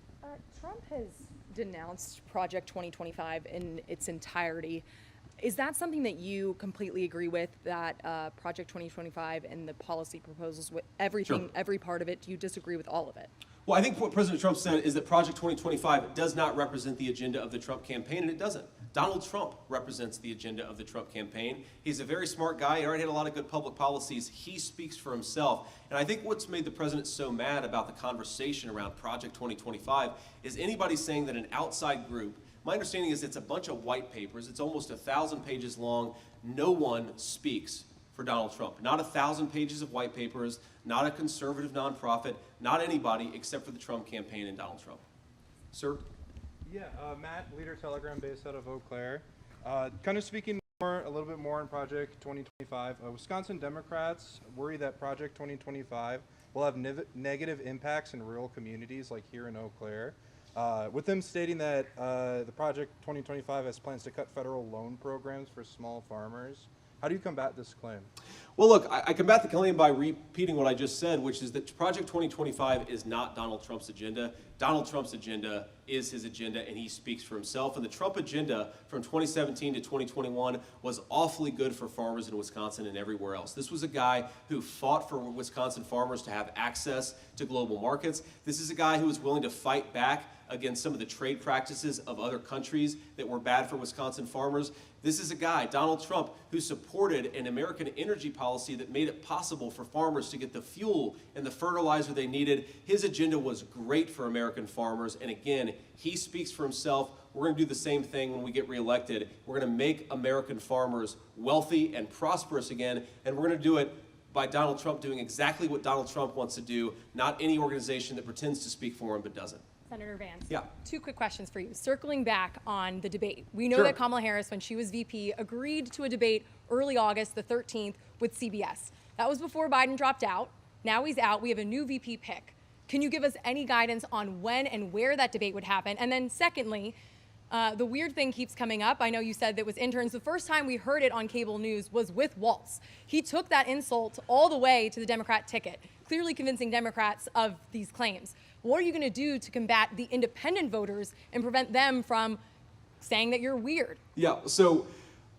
Trump has denounced Project 2025 in its entirety. Is that something that you completely agree with, that Project 2025 and the policy proposals, with everything, Sure. every part of it, do you disagree with all of it? Well, I think what President Trump said is that Project 2025 does not represent the agenda of the Trump campaign, and it doesn't. Donald Trump represents the agenda of the Trump campaign. He's a very smart guy. He already had a lot of good public policies. He speaks for himself. And I think what's made the president so mad about the conversation around Project 2025 is anybody saying that an outside group, my understanding is it's a bunch of white papers. It's almost 1,000 pages long. No one speaks for Donald Trump. Not 1,000 pages of white papers, not a conservative nonprofit, not anybody except for the Trump campaign and Donald Trump. Sir? Yeah, Matt, Leader Telegram based out of Eau Claire. Kind of speaking A little bit more on Project 2025. Wisconsin Democrats worry that Project 2025 will have negative impacts in rural communities like here in Eau Claire, with them stating that the Project 2025 has plans to cut federal loan programs for small farmers. How do you combat this claim? Well, look, I combat the claim by repeating what I just said, which is that Project 2025 is not Donald Trump's agenda. Donald Trump's agenda is his agenda, and he speaks for himself. And the Trump agenda from 2017 to 2021 was awfully good for farmers in Wisconsin and everywhere else. This was a guy who fought for Wisconsin farmers to have access to global markets. This is a guy who was willing to fight back against some of the trade practices of other countries that were bad for Wisconsin farmers. This is a guy, Donald Trump, who supported an American energy policy that made it possible for farmers to get the fuel and the fertilizer they needed. His agenda was great for American farmers, and again, he speaks for himself. We're going to do the same thing when we get reelected. We're going to make American farmers wealthy and prosperous again, and we're going to do it by Donald Trump doing exactly what Donald Trump wants to do, not any organization that pretends to speak for him but doesn't. Senator Vance. Yeah. 2 quick questions for you. Circling back on the debate. We know Sure. that Kamala Harris, when she was VP, agreed to a debate early August, the 13th, with CBS. That was before Biden dropped out. Now he's out. We have a new VP pick. Can you give us any guidance on when and where that debate would happen? And then secondly, the weird thing keeps coming up. I know you said that was interns. The first time we heard it on cable news was with Waltz. He took that insult all the way to the Democrat ticket, clearly convincing Democrats of these claims. What are you going to do to combat the independent voters and prevent them from saying that you're weird? Yeah, so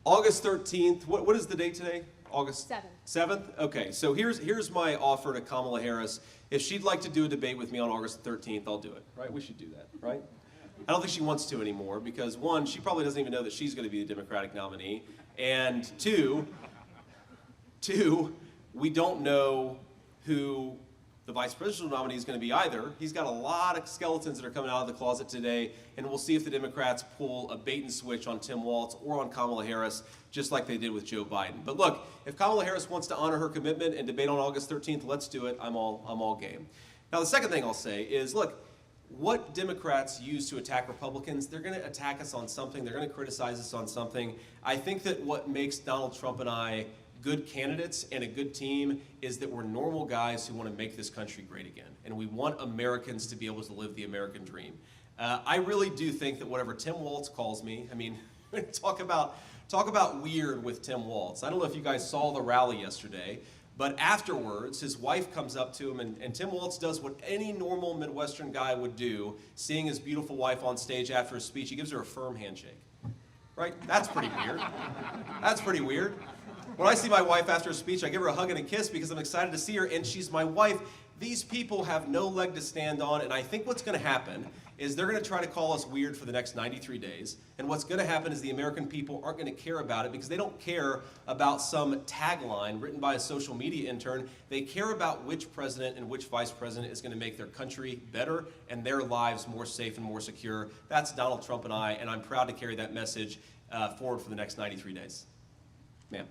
August 13th, what is the date today? August 7th. 7th? Okay, so here's my offer to Kamala Harris. If she'd like to do a debate with me on August 13th, I'll do it, right? We should do that, right? I don't think she wants to anymore because, one, she probably doesn't even know that she's going to be the Democratic nominee, and two, we don't know who the vice presidential nominee is going to be either. He's got a lot of skeletons that are coming out of the closet today, and we'll see if the Democrats pull a bait and switch on Tim Walz or on Kamala Harris, just like they did with Joe Biden. But look, if Kamala Harris wants to honor her commitment and debate on August 13th, let's do it. I'm all game. Now, the second thing I'll say is, look, what Democrats use to attack Republicans, they're going to attack us on something. They're going to criticize us on something. I think that what makes Donald Trump and I good candidates and a good team is that we're normal guys who want to make this country great again. And we want Americans to be able to live the American dream. I really do think that whatever Tim Walz calls me, I mean, talk about weird with Tim Walz. I don't know if you guys saw the rally yesterday, but afterwards, his wife comes up to him, and Tim Walz does what any normal Midwestern guy would do, seeing his beautiful wife on stage after his speech. He gives her a firm handshake. Right? That's pretty weird. That's pretty weird. When I see my wife after a speech, I give her a hug and a kiss because I'm excited to see her, and she's my wife. These people have no leg to stand on, and I think what's going to happen is they're going to try to call us weird for the next 93 days, and what's going to happen is the American people aren't going to care about it because they don't care about some tagline written by a social media intern. They care about which president and which vice president is going to make their country better and their lives more safe and more secure. That's Donald Trump and I, and I'm proud to carry that message forward for the next 93 days. Ma'am.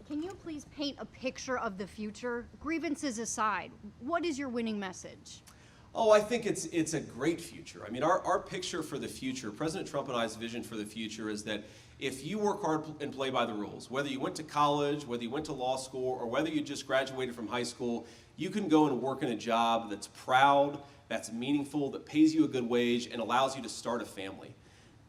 Can you please paint a picture of the future? Grievances aside, what is your winning message? Oh, I think it's a great future. I mean, our picture for the future, President Trump and I's vision for the future is that if you work hard and play by the rules, whether you went to college, whether you went to law school, or whether you just graduated from high school, you can go and work in a job that's proud, that's meaningful, that pays you a good wage, and allows you to start a family.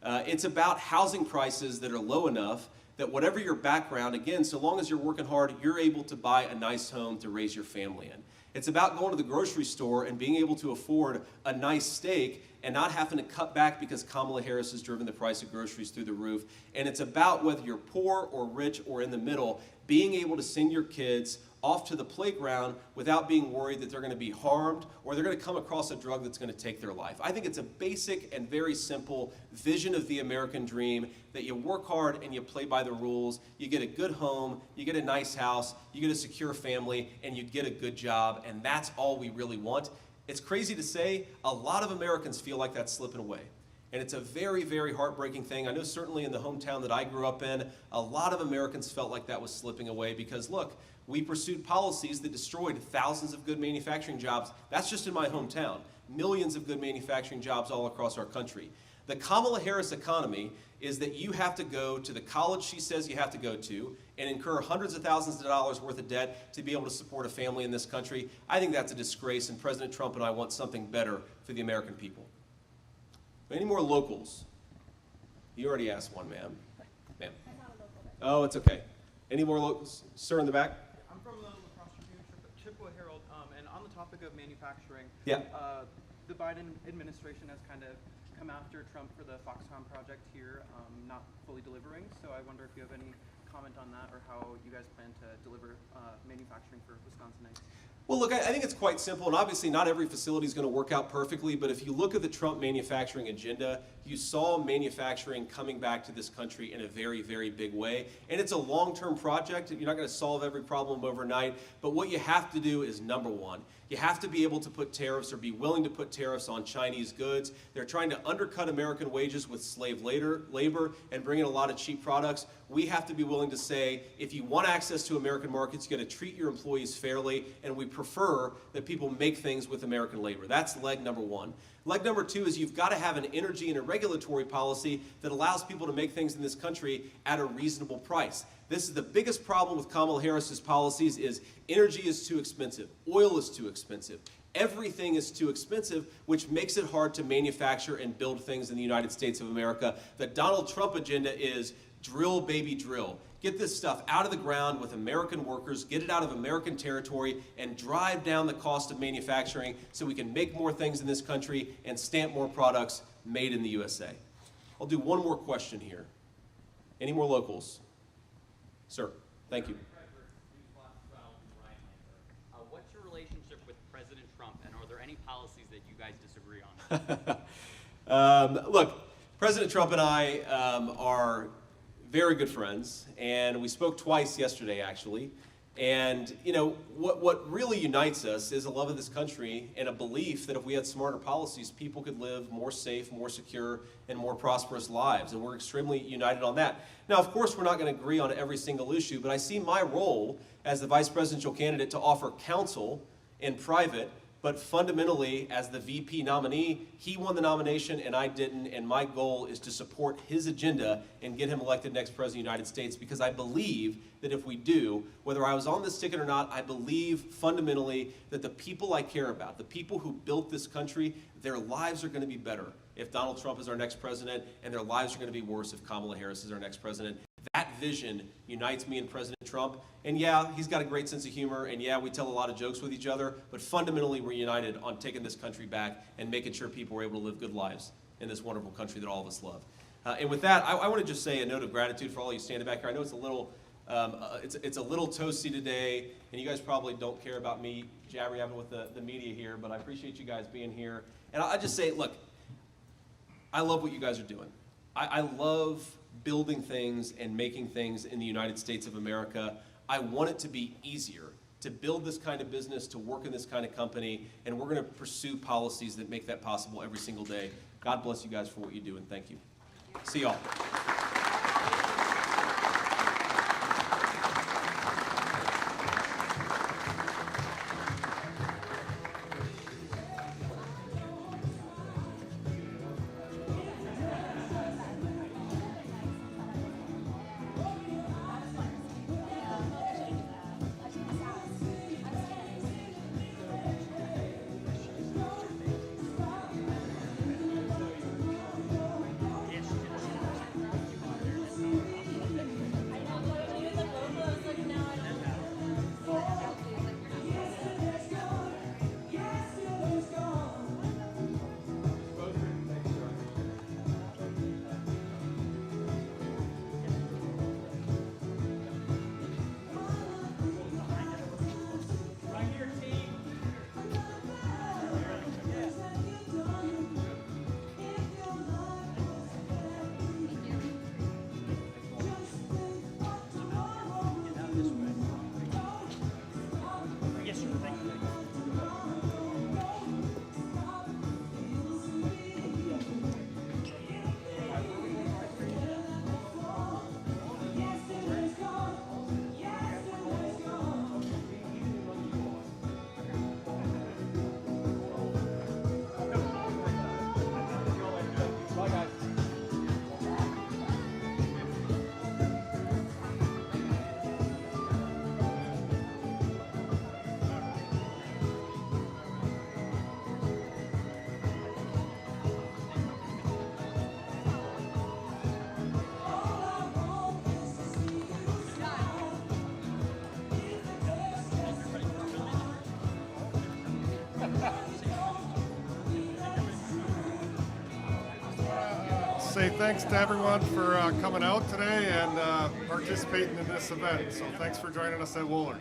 It's about housing prices that are low enough that whatever your background, again, so long as you're working hard, you're able to buy a nice home to raise your family in. It's about going to the grocery store and being able to afford a nice steak and not having to cut back because Kamala Harris has driven the price of groceries through the roof. And it's about whether you're poor or rich or in the middle, being able to send your kids off to the playground without being worried that they're going to be harmed or they're going to come across a drug that's going to take their life. I think it's a basic and very simple vision of the American dream that you work hard and you play by the rules, you get a good home, you get a nice house, you get a secure family, and you get a good job, and that's all we really want. It's crazy to say, a lot of Americans feel like that's slipping away. And it's a very, very heartbreaking thing. I know certainly in the hometown that I grew up in, a lot of Americans felt like that was slipping away because, look, we pursued policies that destroyed thousands of good manufacturing jobs. That's just in my hometown. Millions of good manufacturing jobs all across our country. The Kamala Harris economy is that you have to go to the college she says you have to go to and incur hundreds of thousands of dollars worth of debt to be able to support a family in this country. I think that's a disgrace, and President Trump and I want something better for the American people. Any more locals? You already asked one, ma'am. Ma'am. Oh, it's okay. Any more locals? Sir in the back? I'm from the La Crosse Tribune, Chippewa Herald, and on the topic of manufacturing, Yeah. The Biden administration has kind of come after Trump for the Foxconn project here, not fully delivering. So I wonder if you have any comment on that, or how you guys plan to deliver manufacturing for Wisconsinites. Well, look, I think it's quite simple, and obviously not every facility is going to work out perfectly, but if you look at the Trump manufacturing agenda, you saw manufacturing coming back to this country in a very, very big way. And it's a long-term project. You're not going to solve every problem overnight, but what you have to do is, number one, you have to be able to put tariffs or be willing to put tariffs on Chinese goods. They're trying to undercut American wages with slave labor and bring in a lot of cheap products. We have to be willing to say, if you want access to American markets, you got to treat your employees fairly, and we prefer that people make things with American labor. That's leg number one. Leg number two is you've got to have an energy and a regulatory policy that allows people to make things in this country at a reasonable price. This is the biggest problem with Kamala Harris's policies is energy is too expensive, oil is too expensive, everything is too expensive, which makes it hard to manufacture and build things in the United States of America. The Donald Trump agenda is drill, baby, drill. Get this stuff out of the ground with American workers, get it out of American territory, and drive down the cost of manufacturing so we can make more things in this country and stamp more products made in the USA. I'll do one more question here. Any more locals? Sir, thank you. What's your relationship with President Trump, and are there any policies that you guys disagree on? Look, President Trump and I are very good friends, and we spoke twice yesterday, actually. And, you know, what really unites us is a love of this country and a belief that if we had smarter policies, people could live more safe, more secure, and more prosperous lives. And we're extremely united on that. Now, of course, we're not going to agree on every single issue, but I see my role as the vice presidential candidate to offer counsel in private. But fundamentally, as the VP nominee, he won the nomination and I didn't, and my goal is to support his agenda and get him elected next President of the United States, because I believe that if we do, whether I was on this ticket or not, I believe fundamentally that the people I care about, the people who built this country, their lives are going to be better if Donald Trump is our next president, and their lives are going to be worse if Kamala Harris is our next president. That vision unites me and President Trump. And yeah, he's got a great sense of humor, and yeah, we tell a lot of jokes with each other, but fundamentally we're united on taking this country back and making sure people are able to live good lives in this wonderful country that all of us love. And with that, I want to just say a note of gratitude for all you standing back here. I know it's a little it's a little toasty today, and you guys probably don't care about me jabber-jabbing with the media here, but I appreciate you guys being here. And I just say, look, I love what you guys are doing. I love building things and making things in the United States of America. I want it to be easier to build this kind of business, to work in this kind of company, and we're going to pursue policies that make that possible every single day. God bless you guys for what you do, and thank you. See y'all. say thanks to everyone for coming out today and participating in this event. So thanks for joining us at Wooler.